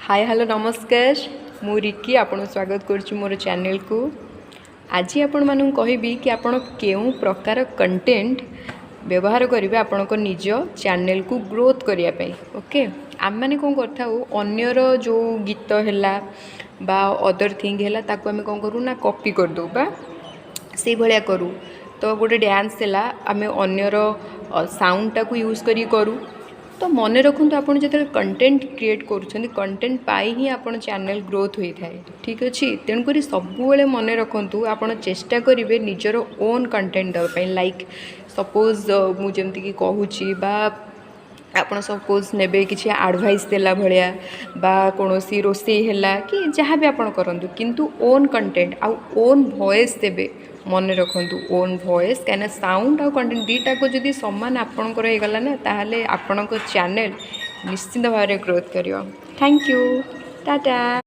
Hi hello नमस्कार मु Ricky आपन स्वागत करुच्ची मोर चैनल को। आज आपण मानू कहबी कि आपण केउ प्रकार कंटेंट व्यवहार करेंगे आपण निज चैनल को ग्रोथ करने। ओके आम मैंने कौन करथाऊ अन्यर जो गीत है बा अदर थिंग है ताको आम कौन करूँ ना कॉपी करदे बा से भाया करूँ। तो गोटे डांस है आम अन्यर साउंड टाक यूज करूँ। तो मन रखु आप जो कंटेंट क्रिएट कर कंटेंट पाई ही आप चैनल ग्रोथ होता है। ठीक अच्छे तेणुक सब मन रखु आप चेष्टा करेंगे निजर ओन कंटेंट देवाई। लाइक सपोज मुझे कहूँ आपड़ सपोज ने कि एडवाइस देला भाया बा कौन सी रोसे है कि जहाँ भी आप करूँ किंतु ओन कंटेंट आउ ओन वॉइस देवे। मन रखु ओन वॉइस कहीं साउंड आ कंटेंट दीटा को जब सामान आपणकर होगला ना ताहले आपण चैनल निश्चिंत भाव ग्रोथ करियो। Thank you Tata.